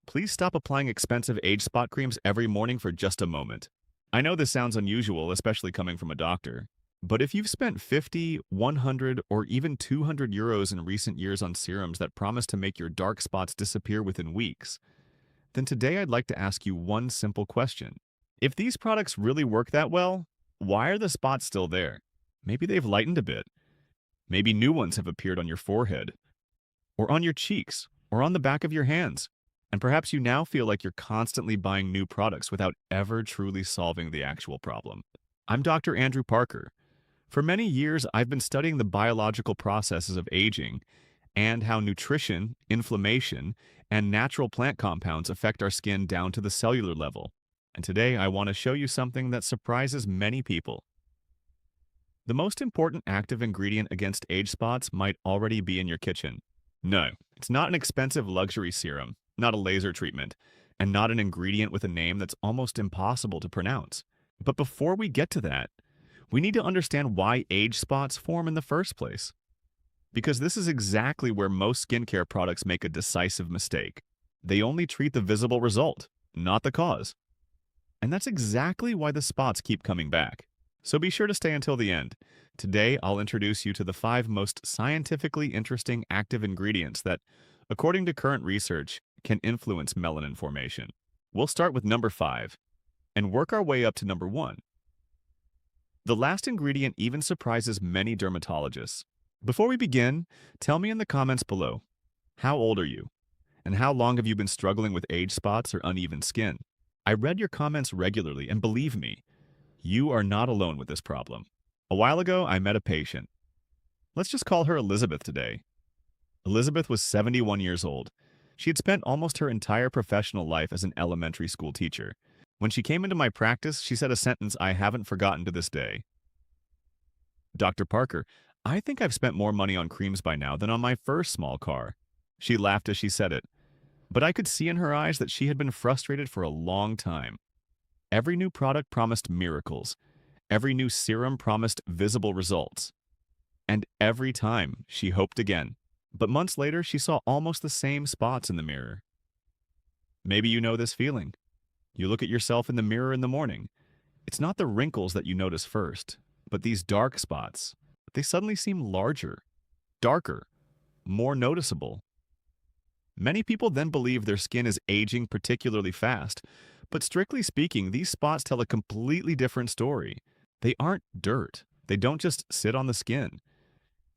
Please stop applying expensive age spot creams every morning for just a moment. I know this sounds unusual, especially coming from a doctor, but if you've spent 50, 100, or even 200 euros in recent years on serums that promise to make your dark spots disappear within weeks, then today I'd like to ask you one simple question. If these products really work that well, why are the spots still there? Maybe they've lightened a bit. Maybe new ones have appeared on your forehead, or on your cheeks, or on the back of your hands. And perhaps you now feel like you're constantly buying new products without ever truly solving the actual problem. I'm Dr. Andrew Parker. For many years, I've been studying the biological processes of aging and how nutrition, inflammation, and natural plant compounds affect our skin down to the cellular level. And today, I want to show you something that surprises many people. The most important active ingredient against age spots might already be in your kitchen. No, it's not an expensive luxury serum, not a laser treatment, and not an ingredient with a name that's almost impossible to pronounce. But before we get to that, we need to understand why age spots form in the first place. Because this is exactly where most skincare products make a decisive mistake. They only treat the visible result, not the cause. And that's exactly why the spots keep coming back. So be sure to stay until the end. Today, I'll introduce you to the 5 most scientifically interesting active ingredients that, according to current research, can influence melanin formation. We'll start with number 5 and work our way up to number 1. The last ingredient even surprises many dermatologists. Before we begin, tell me in the comments below, how old are you? And how long have you been struggling with age spots or uneven skin? I read your comments regularly, and believe me, you are not alone with this problem. A while ago, I met a patient. Let's just call her Elizabeth today. Elizabeth was 71 years old. She had spent almost her entire professional life as an elementary school teacher. When she came into my practice, she said a sentence I haven't forgotten to this day. "Dr. Parker, I think I've spent more money on creams by now than on my first small car." She laughed as she said it, but I could see in her eyes that she had been frustrated for a long time. Every new product promised miracles. Every new serum promised visible results. And every time, she hoped again. But months later, she saw almost the same spots in the mirror. Maybe you know this feeling. You look at yourself in the mirror in the morning. It's not the wrinkles that you notice first, but these dark spots. They suddenly seem larger, darker, more noticeable. Many people then believe their skin is aging particularly fast, but strictly speaking, these spots tell a completely different story. They aren't dirt. They don't just sit on the skin.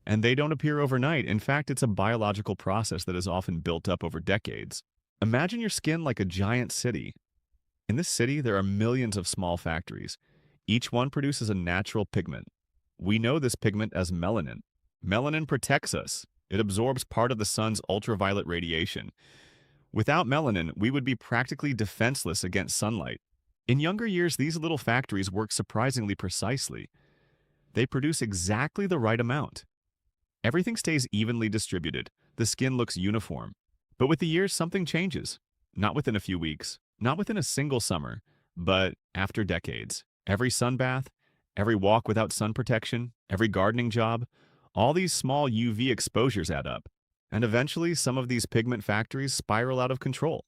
And they don't appear overnight. In fact, it's a biological process that is often built up over decades. Imagine your skin like a giant city. In this city, there are millions of small factories. Each one produces a natural pigment. We know this pigment as melanin. Melanin protects us. It absorbs part of the sun's ultraviolet radiation. Without melanin, we would be practically defenseless against sunlight. In younger years, these little factories work surprisingly precisely. They produce exactly the right amount. Everything stays evenly distributed. The skin looks uniform. But with the years, something changes. Not within a few weeks, not within a single summer, but after decades. Every sunbath, every walk without sun protection, every gardening job, all these small UV exposures add up. And eventually, some of these pigment factories spiral out of control.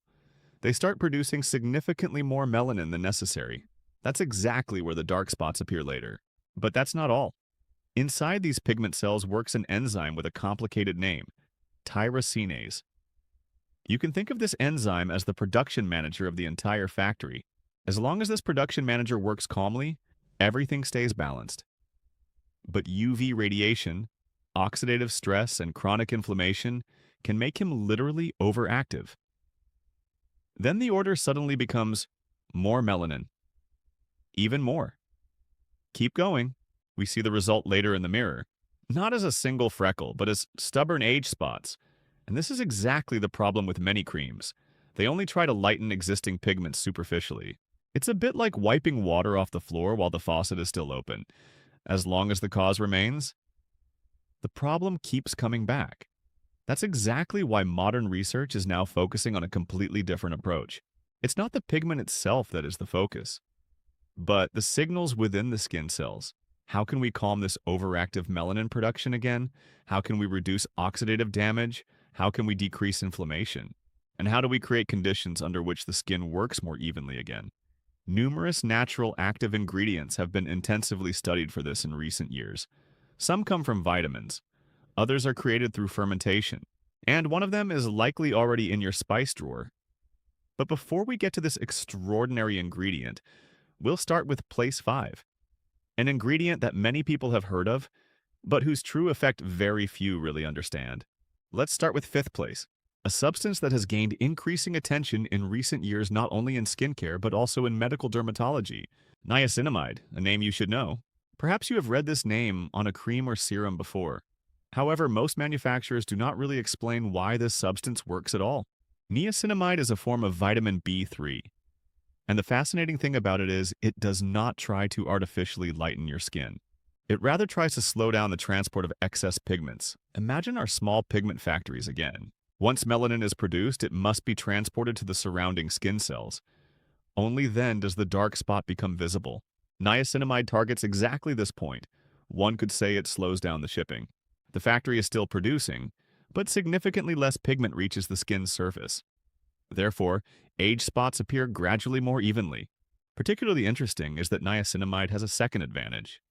They start producing significantly more melanin than necessary. That's exactly where the dark spots appear later. But that's not all. Inside these pigment cells works an enzyme with a complicated name, tyrosinase. You can think of this enzyme as the production manager of the entire factory. As long as this production manager works calmly, everything stays balanced. But UV radiation, oxidative stress, and chronic inflammation can make him literally overactive. Then the order suddenly becomes more melanin. Even more. Keep going. We see the result later in the mirror. Not as a single freckle, but as stubborn age spots. And this is exactly the problem with many creams. They only try to lighten existing pigments superficially. It's a bit like wiping water off the floor while the faucet is still open. As long as the cause remains, the problem keeps coming back. That's exactly why modern research is now focusing on a completely different approach. It's not the pigment itself that is the focus, but the signals within the skin cells. How can we calm this overactive melanin production again? How can we reduce oxidative damage? How can we decrease inflammation? And how do we create conditions under which the skin works more evenly again? Numerous natural active ingredients have been intensively studied for this in recent years. Some come from vitamins, others are created through fermentation, and one of them is likely already in your spice drawer. But before we get to this extraordinary ingredient, we'll start with place 5, an ingredient that many people have heard of, but whose true effect very few really understand. Let's start with 5th place, a substance that has gained increasing attention in recent years not only in skincare but also in medical dermatology. Niacinamide, a name you should know. Perhaps you have read this name on a cream or serum before. However, most manufacturers do not really explain why this substance works at all. Niacinamide is a form of vitamin B3, and the fascinating thing about it is it does not try to artificially lighten your skin. It rather tries to slow down the transport of excess pigments. Imagine our small pigment factories again. Once melanin is produced, it must be transported to the surrounding skin cells. Only then does the dark spot become visible. Niacinamide targets exactly this point. One could say it slows down the shipping. The factory is still producing, but significantly less pigment reaches the skin's surface. Therefore, age spots appear gradually more evenly. Particularly interesting is that niacinamide has a second advantage.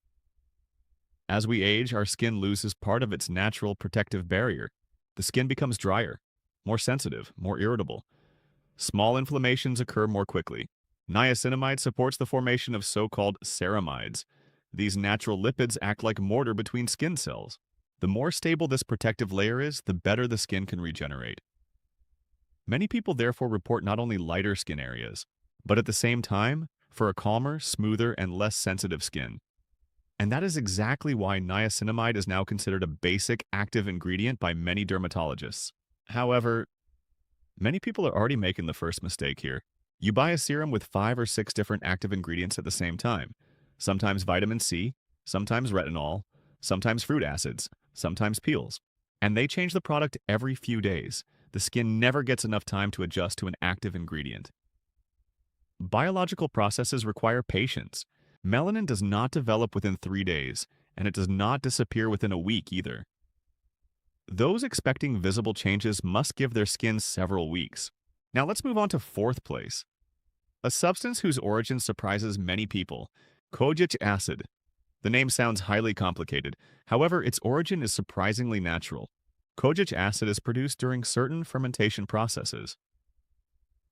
As we age, our skin loses part of its natural protective barrier. The skin becomes drier, more sensitive, more irritable. Small inflammations occur more quickly. Niacinamide supports the formation of so-called ceramides. These natural lipids act like mortar between skin cells. The more stable this protective layer is, the better the skin can regenerate. Many people therefore report not only lighter skin areas, but at the same time, for a calmer, smoother, and less sensitive skin. And that is exactly why niacinamide is now considered a basic active ingredient by many dermatologists. However, many people are already making the first mistake here. You buy a serum with 5 or 6 different active ingredients at the same time. Sometimes vitamin C, sometimes retinol, sometimes fruit acids, sometimes peels. And they change the product every few days. The skin never gets enough time to adjust to an active ingredient. Biological processes require patience. Melanin does not develop within 3 days, and it does not disappear within a week either. Those expecting visible changes must give their skin several weeks. Now let's move on to 4th place. A substance whose origin surprises many people, kojic acid. The name sounds highly complicated, however, its origin is surprisingly natural. Kojic acid is produced during certain fermentation processes,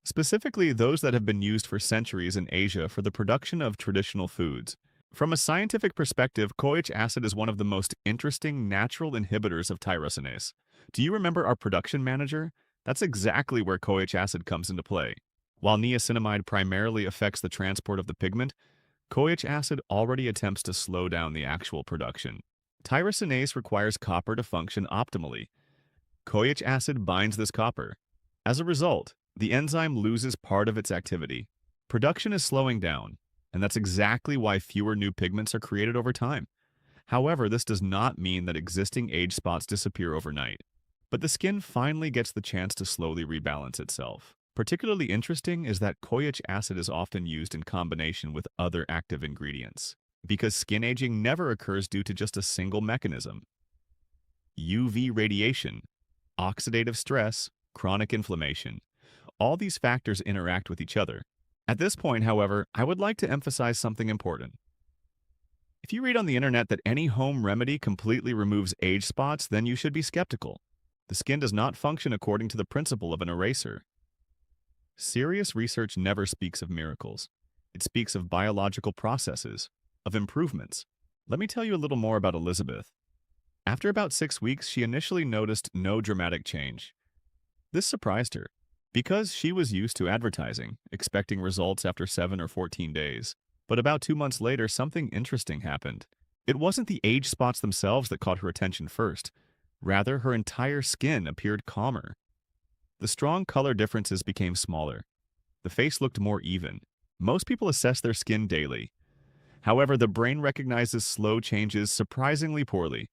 specifically those that have been used for centuries in Asia for the production of traditional foods. From a scientific perspective, kojic acid is one of the most interesting natural inhibitors of tyrosinase. Do you remember our production manager? That's exactly where kojic acid comes into play. While niacinamide primarily affects the transport of the pigment, kojic acid already attempts to slow down the actual production. Tyrosinase requires copper to function optimally. Kojic acid binds this copper. As a result, the enzyme loses part of its activity. Production is slowing down, and that's exactly why fewer new pigments are created over time. However, this does not mean that existing age spots disappear overnight, but the skin finally gets the chance to slowly rebalance itself. Particularly interesting is that kojic acid is often used in combination with other active ingredients, because skin aging never occurs due to just a single mechanism. UV radiation, oxidative stress, chronic inflammation. All these factors interact with each other. At this point, however, I would like to emphasize something important. If you read on the internet that any home remedy completely removes age spots, then you should be skeptical. The skin does not function according to the principle of an eraser. Serious research never speaks of miracles. It speaks of biological processes, of improvements. Let me tell you a little more about Elizabeth. After about 6 weeks, she initially noticed no dramatic change. This surprised her, because she was used to advertising, expecting results after 7 or 14 days. But about 2 months later, something interesting happened. It wasn't the age spots themselves that caught her attention first. Rather, her entire skin appeared calmer. The strong color differences became smaller. The face looked more even. Most people assess their skin daily. However, the brain recognizes slow changes surprisingly poorly.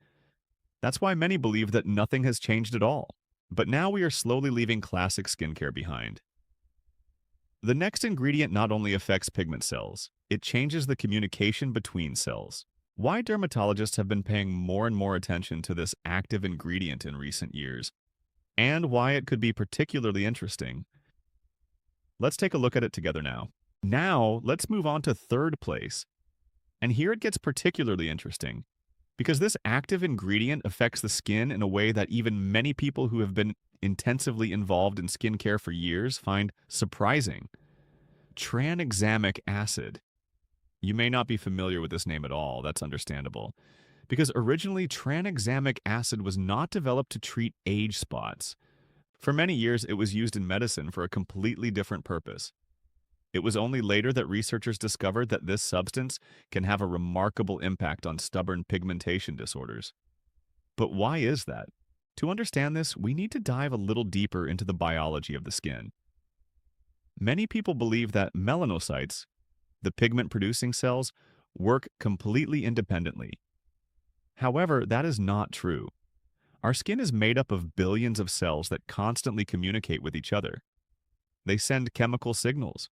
That's why many believe that nothing has changed at all. But now we are slowly leaving classic skincare behind. The next ingredient not only affects pigment cells, it changes the communication between cells. Why dermatologists have been paying more and more attention to this active ingredient in recent years? and why it could be particularly interesting. Let's take a look at it together now. Now, let's move on to third place. And here it gets particularly interesting, because this active ingredient affects the skin in a way that even many people who have been intensively involved in skincare for years find surprising. Tranexamic acid. You may not be familiar with this name at all, that's understandable, because originally tranexamic acid was not developed to treat age spots. For many years, it was used in medicine for a completely different purpose. It was only later that researchers discovered that this substance can have a remarkable impact on stubborn pigmentation disorders. But why is that? To understand this, we need to dive a little deeper into the biology of the skin. Many people believe that melanocytes, the pigment-producing cells, work completely independently. However, that is not true. Our skin is made up of billions of cells that constantly communicate with each other. They send chemical signals,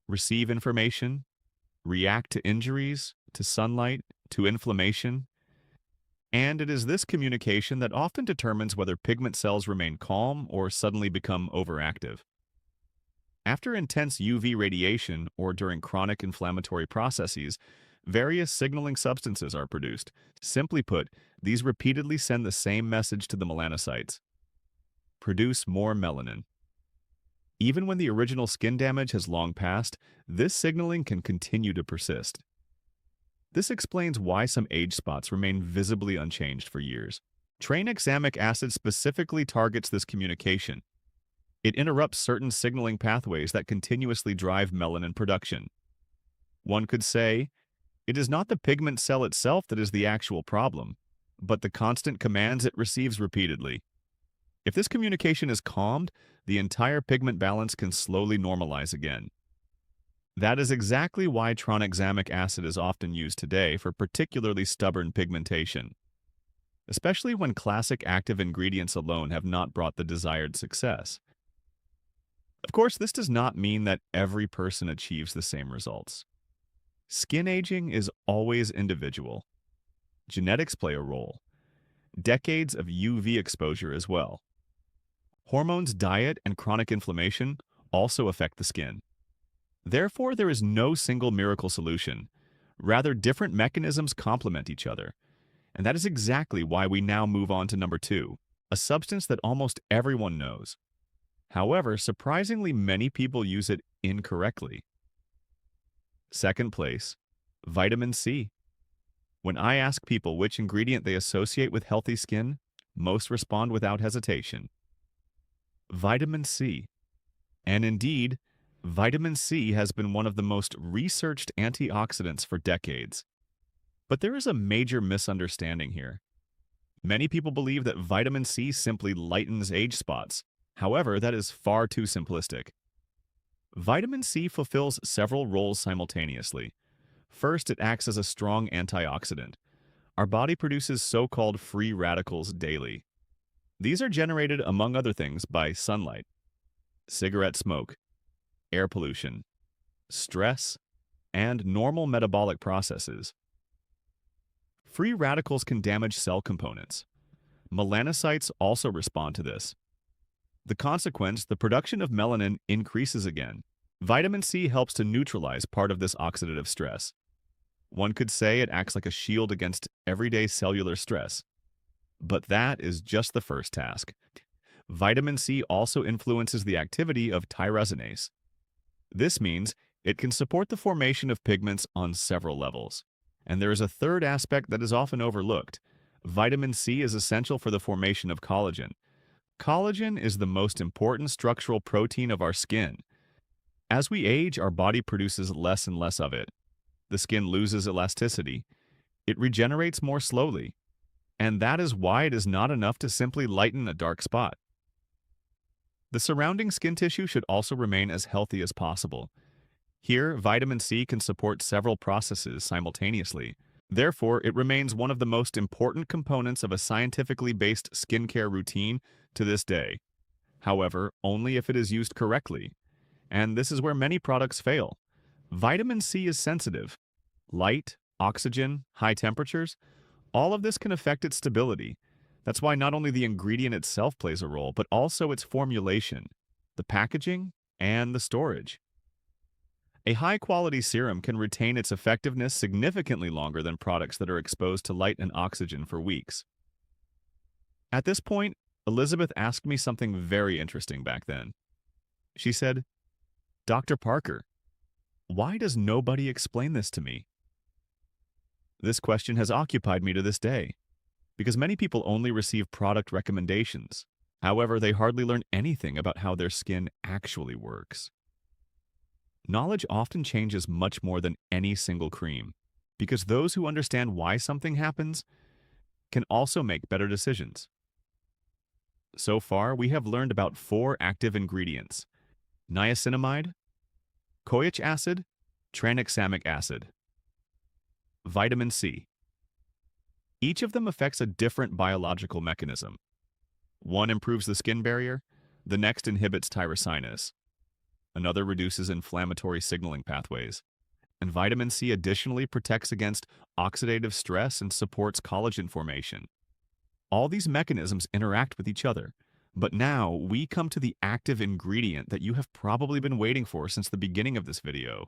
receive information, react to injuries, to sunlight, to inflammation, and it is this communication that often determines whether pigment cells remain calm or suddenly become overactive. After intense UV radiation or during chronic inflammatory processes, various signaling substances are produced. Simply put, these repeatedly send the same message to the melanocytes: produce more melanin. Even when the original skin damage has long passed, this signaling can continue to persist. This explains why some age spots remain visibly unchanged for years. Tranexamic acid specifically targets this communication. It interrupts certain signaling pathways that continuously drive melanin production. One could say, it is not the pigment cell itself that is the actual problem, but the constant commands it receives repeatedly. If this communication is calmed, the entire pigment balance can slowly normalize again. That is exactly why tranexamic acid is often used today for particularly stubborn pigmentation, especially when classic active ingredients alone have not brought the desired success. Of course, this does not mean that every person achieves the same results. Skin aging is always individual. Genetics play a role. Decades of UV exposure as well. Hormones, diet, and chronic inflammation also affect the skin. Therefore, there is no single miracle solution. Rather, different mechanisms complement each other. And that is exactly why we now move on to number 2, a substance that almost everyone knows. However, surprisingly many people use it incorrectly. Second place, vitamin C. When I ask people which ingredient they associate with healthy skin, most respond without hesitation: vitamin C. And indeed, vitamin C has been one of the most researched antioxidants for decades. But there is a major misunderstanding here. Many people believe that vitamin C simply lightens age spots. However, that is far too simplistic. Vitamin C fulfills several roles simultaneously. First, it acts as a strong antioxidant. Our body produces so-called free radicals daily. These are generated, among other things, by sunlight, cigarette smoke, air pollution, stress, and normal metabolic processes. Free radicals can damage cell components. Melanocytes also respond to this. The consequence, the production of melanin increases again. Vitamin C helps to neutralize part of this oxidative stress. One could say it acts like a shield against everyday cellular stress. But that is just the first task. Vitamin C also influences the activity of tyrosinase. This means it can support the formation of pigments on several levels. And there is a third aspect that is often overlooked. Vitamin C is essential for the formation of collagen. Collagen is the most important structural protein of our skin. As we age, our body produces less and less of it. The skin loses elasticity. It regenerates more slowly. And that is why it is not enough to simply lighten a dark spot. The surrounding skin tissue should also remain as healthy as possible. Here, vitamin C can support several processes simultaneously. Therefore, it remains one of the most important components of a scientifically based skincare routine to this day. However, only if it is used correctly. And this is where many products fail. Vitamin C is sensitive. Light, oxygen, high temperatures, all of this can affect its stability. That's why not only the ingredient itself plays a role, but also its formulation, the packaging, and the storage. A high-quality serum can retain its effectiveness significantly longer than products that are exposed to light and oxygen for weeks. At this point, Elizabeth asked me something very interesting back then. She said, "Dr. Parker, why does nobody explain this to me?" This question has occupied me to this day, because many people only receive product recommendations. However, they hardly learn anything about how their skin actually works. Knowledge often changes much more than any single cream, because those who understand why something happens can also make better decisions. So far, we have learned about 4 active ingredients: niacinamide, koic acid, tranexamic acid, vitamin C. Each of them affects a different biological mechanism. One improves the skin barrier, the next inhibits tyrosinase, another reduces inflammatory signaling pathways, and vitamin C additionally protects against oxidative stress and supports collagen formation. All these mechanisms interact with each other, but now we come to the active ingredient that you have probably been waiting for since the beginning of this video.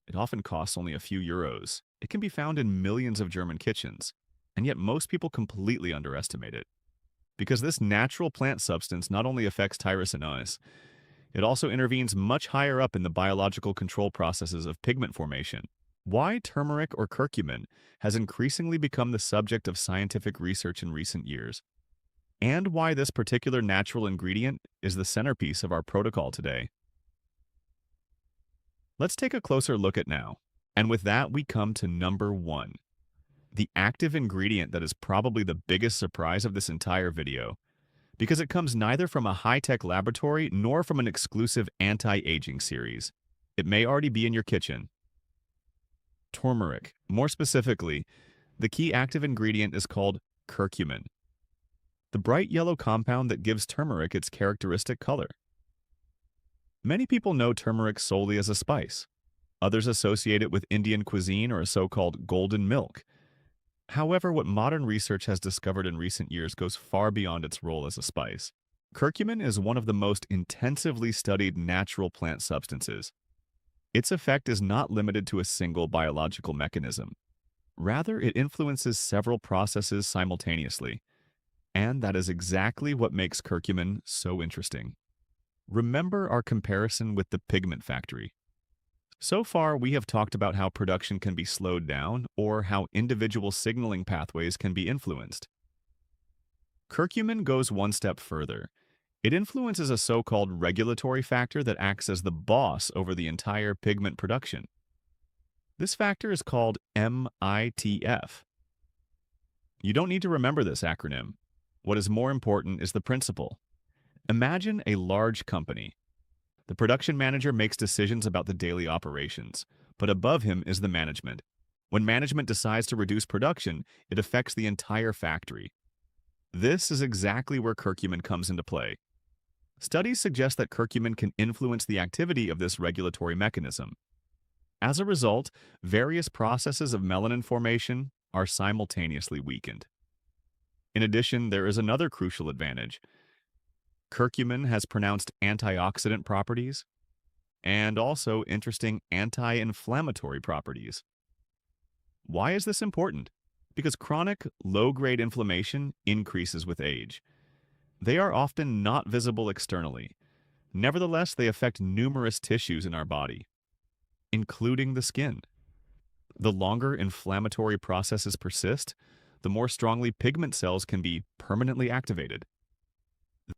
It often costs only a few euros. It can be found in millions of German kitchens, and yet most people completely underestimate it. Because this natural plant substance not only affects tyrosinase, it also intervenes much higher up in the biological control processes of pigment formation. Why turmeric or curcumin has increasingly become the subject of scientific research in recent years, and why this particular natural ingredient is the centerpiece of our protocol today. Let's take a closer look at now. And with that, we come to number 1. The active ingredient that is probably the biggest surprise of this entire video, because it comes neither from a high-tech laboratory nor from an exclusive anti-aging series. It may already be in your kitchen. Turmeric. More specifically, the key active ingredient is called curcumin, the bright yellow compound that gives turmeric its characteristic color. Many people know turmeric solely as a spice. Others associate it with Indian cuisine or a so-called golden milk. However, what modern research has discovered in recent years goes far beyond its role as a spice. Curcumin is one of the most intensively studied natural plant substances. Its effect is not limited to a single biological mechanism. Rather, it influences several processes simultaneously. And that is exactly what makes curcumin so interesting. Remember our comparison with the pigment factory. So far, we have talked about how production can be slowed down or how individual signaling pathways can be influenced. Curcumin goes one step further. It influences a so-called regulatory factor that acts as the boss over the entire pigment production. This factor is called MITF. You don't need to remember this acronym. What is more important is the principle. Imagine a large company. The production manager makes decisions about the daily operations, but above him is the management. When management decides to reduce production, it affects the entire factory. This is exactly where curcumin comes into play. Studies suggest that curcumin can influence the activity of this regulatory mechanism. As a result, various processes of melanin formation are simultaneously weakened. In addition, there is another crucial advantage. Curcumin has pronounced antioxidant properties and also interesting anti-inflammatory properties. Why is this important? Because chronic, low-grade inflammation increases with age. They are often not visible externally. Nevertheless, they affect numerous tissues in our body, including the skin. The longer inflammatory processes persist, the more strongly pigment cells can be permanently activated.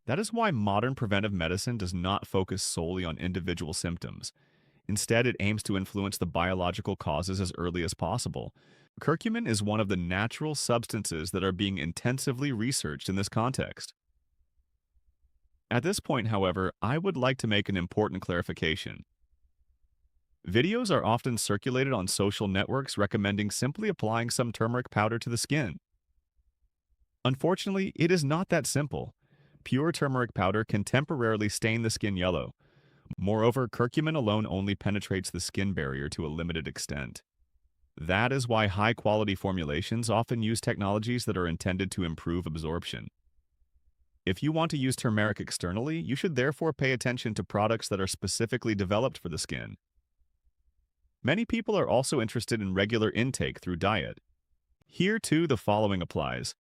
That is why modern preventive medicine does not focus solely on individual symptoms. Instead, it aims to influence the biological causes as early as possible. Curcumin is one of the natural substances that are being intensively researched in this context. At this point, however, I would like to make an important clarification. Videos are often circulated on social networks recommending simply applying some turmeric powder to the skin. Unfortunately, it is not that simple. Pure turmeric powder can temporarily stain the skin yellow. Moreover, curcumin alone only penetrates the skin barrier to a limited extent. That is why high-quality formulations often use technologies that are intended to improve absorption. If you want to use turmeric externally, you should therefore pay attention to products that are specifically developed for the skin. Many people are also interested in regular intake through diet. Here, too, the following applies.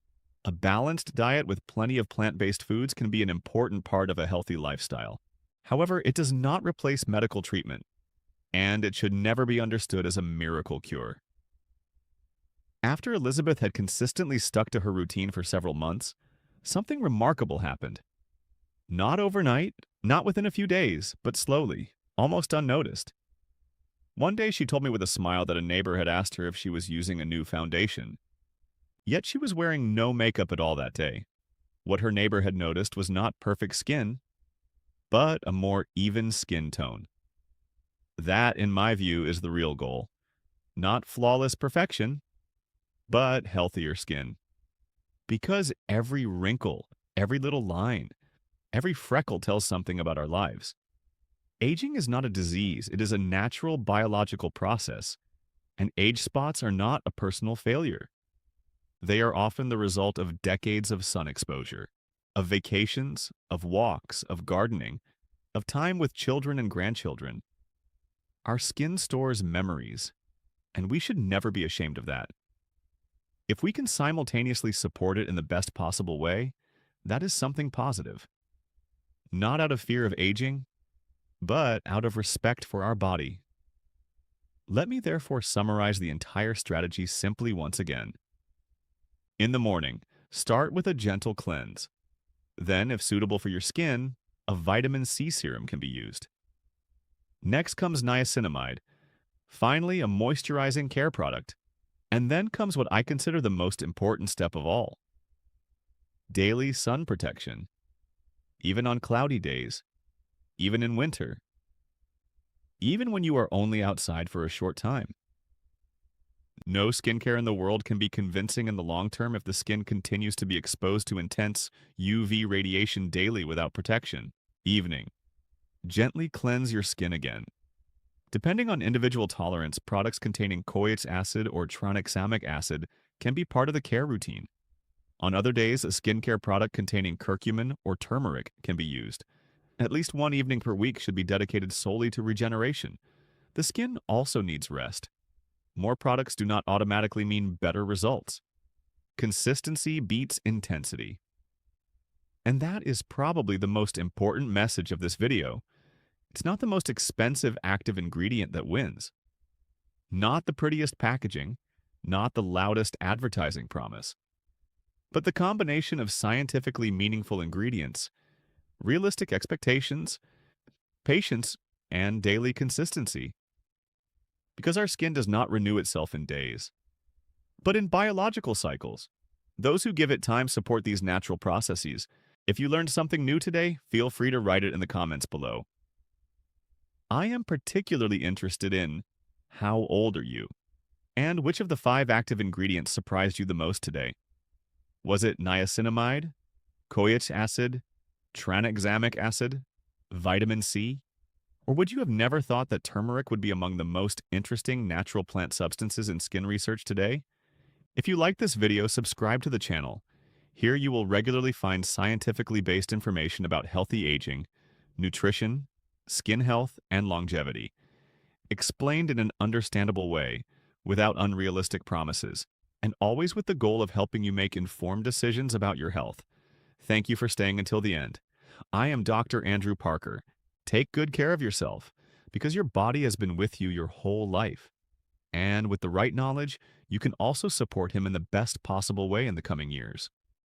A balanced diet with plenty of plant-based foods can be an important part of a healthy lifestyle. However, it does not replace medical treatment, and it should never be understood as a miracle cure. After Elizabeth had consistently stuck to her routine for several months, something remarkable happened. Not overnight, not within a few days, but slowly, almost unnoticed. One day she told me with a smile that a neighbor had asked her if she was using a new foundation. Yet she was wearing no makeup at all that day. What her neighbor had noticed was not perfect skin, but a more even skin tone. That, in my view, is the real goal. Not flawless perfection, but healthier skin. Because every wrinkle, every little line, every freckle tells something about our lives. Aging is not a disease, it is a natural biological process, and age spots are not a personal failure. They are often the result of decades of sun exposure, of vacations, of walks, of gardening, of time with children and grandchildren. Our skin stores memories, and we should never be ashamed of that. If we can simultaneously support it in the best possible way, that is something positive. Not out of fear of aging, but out of respect for our body. Let me therefore summarize the entire strategy simply once again. In the morning, start with a gentle cleanse. Then, if suitable for your skin, a vitamin C serum can be used. Next comes niacinamide. Finally, a moisturizing care product. And then comes what I consider the most important step of all. Daily sun protection. Even on cloudy days. Even in winter. Even when you are only outside for a short time. No skincare in the world can be convincing in the long term if the skin continues to be exposed to intense UV radiation daily without protection. Evening. Gently cleanse your skin again. Depending on individual tolerance, products containing koic acid or tranexamic acid can be part of the care routine. On other days, a skincare product containing curcumin or turmeric can be used. At least one evening per week should be dedicated solely to regeneration. The skin also needs rest. More products do not automatically mean better results. Consistency beats intensity. And that is probably the most important message of this video. It's not the most expensive active ingredient that wins. Not the prettiest packaging, not the loudest advertising promise. But the combination of scientifically meaningful ingredients, realistic expectations, patience, and daily consistency. Because our skin does not renew itself in days, but in biological cycles. Those who give it time support these natural processes. If you learned something new today, feel free to write it in the comments below. I am particularly interested in how old are you? And which of the 5 active ingredients surprised you the most today? Was it niacinamide, koic acid, tranexamic acid, vitamin C? Or would you have never thought that turmeric would be among the most interesting natural plant substances in skin research today? If you like this video, subscribe to the channel. Here you will regularly find scientifically based information about healthy aging, nutrition, skin health, and longevity, explained in an understandable way, without unrealistic promises, and always with the goal of helping you make informed decisions about your health. Thank you for staying until the end. I am Dr. Andrew Parker. Take good care of yourself, because your body has been with you your whole life. And with the right knowledge, you can also support him in the best possible way in the coming years.